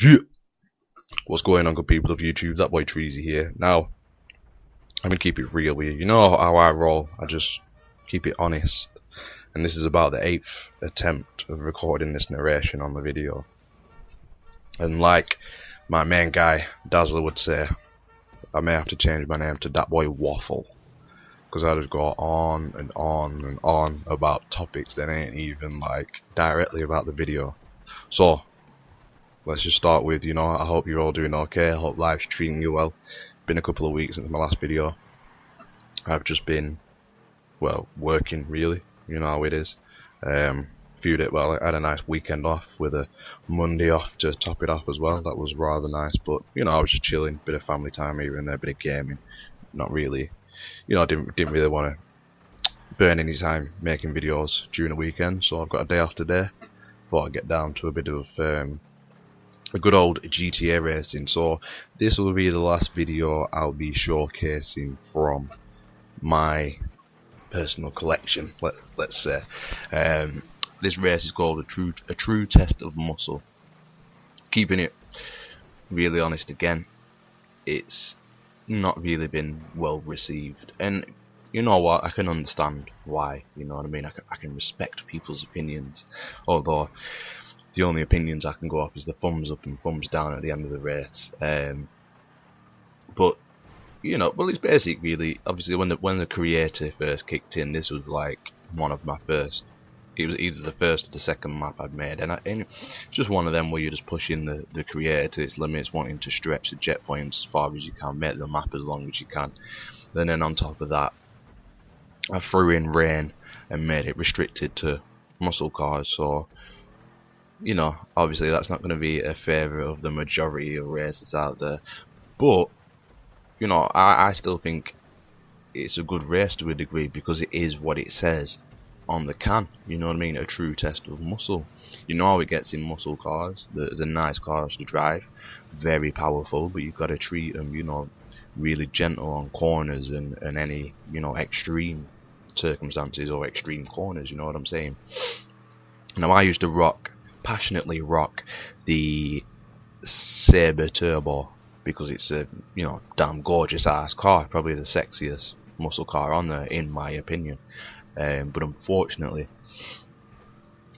Yeah. What's going on, good people of YouTube? Dat Boi Treezy here. Now, I'm gonna keep it real with you. You know how I roll. I just keep it honest. And this is about the 8th attempt of recording this narration on the video. And like my main guy Dazzler would say, I may have to change my name to Dat Boi Waffle, because I just go on and on and on about topics that ain't even like directly about the video. So let's just start with, I hope you're all doing okay. I hope life's treating you well. Been a couple of weeks since my last video. I've just been, well, working really. You know how it is. I had a nice weekend off with a Monday off to top it off as well. That was rather nice. But I was just chilling, bit of family time here and there, bit of gaming. Not really, didn't really want to burn any time making videos during the weekend. So I've got a day off today. Thought I'd get down to a bit of a good old GTA racing. So this will be the last video I'll be showcasing from my personal collection, let's say. This race is called a true test of muscle. Keeping it really honest again, it's not really been well received, and you know what, I can understand why. You know what I mean? I can respect people's opinions, although the only opinions I can go off is the thumbs up and thumbs down at the end of the race. But well, it's basic really. Obviously, when the creator first kicked in, this was like one of my first. It was either the first or the second map I'd made, and it's just one of them where you're just pushing the creator to its limits, wanting to stretch the jet points as far as you can, make the map as long as you can. And then on top of that, I threw in rain and made it restricted to muscle cars. So obviously that's not going to be a favourite of the majority of races out there, but I still think it's a good race to a degree, because it is what it says on the can. You know what I mean? A true test of muscle. You know how it gets in muscle cars, the nice cars to drive, very powerful, but you've got to treat them really gentle on corners and any extreme circumstances or extreme corners. You know what I'm saying? Now, I used to passionately rock the Sabre Turbo, because it's a damn gorgeous ass car, probably the sexiest muscle car on there in my opinion. But unfortunately,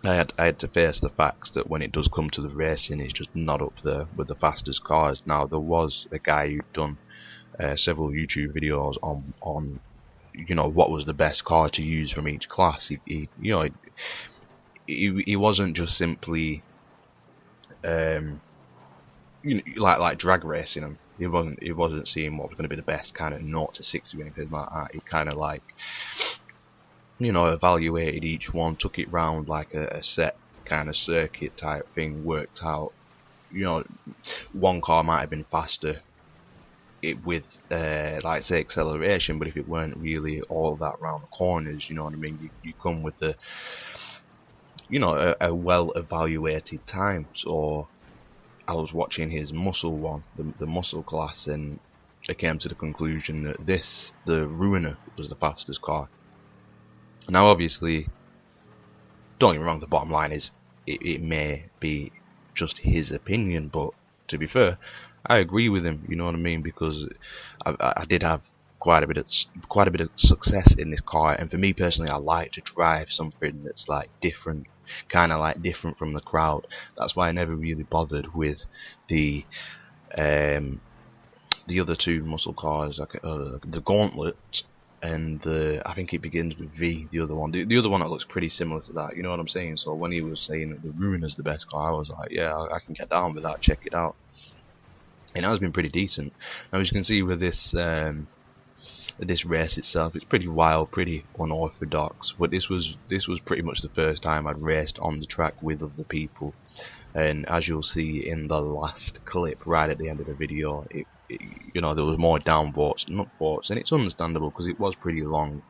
I had to face the facts that when it does come to the racing, it's just not up there with the fastest cars. Now, there was a guy who'd done several YouTube videos on what was the best car to use from each class. He wasn't just simply like drag racing them. He wasn't seeing what was going to be the best kind of 0 to 60 or anything like that. He kind of like evaluated each one, took it round like a set kind of circuit type thing, worked out one car might have been faster with like say acceleration, but if it weren't really all that round the corners, you know what I mean, you come with the a well evaluated time. So I was watching his muscle one, the muscle class, and I came to the conclusion that the Ruiner, was the fastest car. Now, obviously, don't get me wrong, the bottom line is it may be just his opinion, but to be fair, I agree with him. You know what I mean? Because I did have quite a bit of success in this car, and for me personally, I like to drive something that's like different, kind of like different from the crowd. That's why I never really bothered with the other two muscle cars, like the Gauntlet and I think it begins with V, the other one. The other one that looks pretty similar to that, you know what I'm saying? So when he was saying that the Ruiner's the best car, I was like, yeah, I can get down with that, check it out. And it has been pretty decent. Now, as you can see with this race itself, it's pretty wild, pretty unorthodox, but this was pretty much the first time I'd raced on the track with other people. And as you'll see in the last clip right at the end of the video, there was more downvotes than upvotes, and it's understandable because it was pretty long,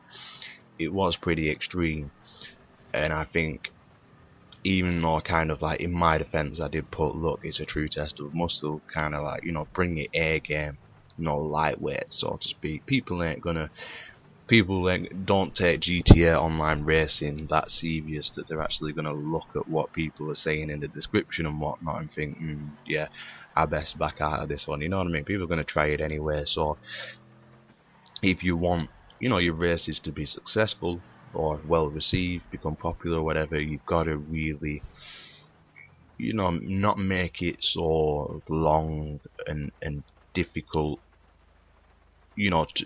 it was pretty extreme. And I think, even though kind of like in my defense I did put, look, it's a true test of muscle, kind of like bring your A game, lightweight, so to speak. People ain't gonna people like don't take GTA Online racing that serious that they're actually going to look at what people are saying in the description and whatnot and think, yeah, I best back out of this one. You know what I mean? People are going to try it anyway. So if you want, your races to be successful or well received, become popular, or whatever, you've got to really, not make it so long and difficult,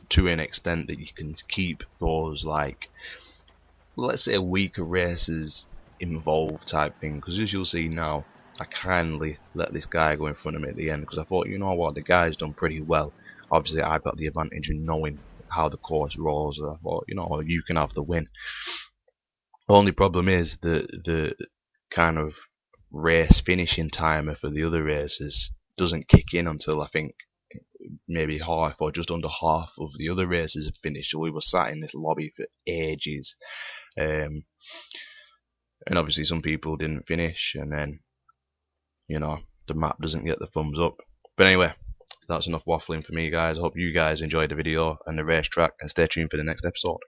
to an extent that you can keep those, like, let's say, weaker races involved type thing. Because as you'll see now, I kindly let this guy go in front of me at the end because I thought, you know what, the guy's done pretty well. Obviously I've got the advantage in knowing how the course rolls. I thought, you can have the win. Only problem is the kind of race finishing timer for the other races doesn't kick in until I think maybe half or just under half of the other races have finished. So we were sat in this lobby for ages, and obviously some people didn't finish, and then the map doesn't get the thumbs up. But anyway, that's enough waffling for me, guys. I hope you guys enjoyed the video and the racetrack, and stay tuned for the next episode.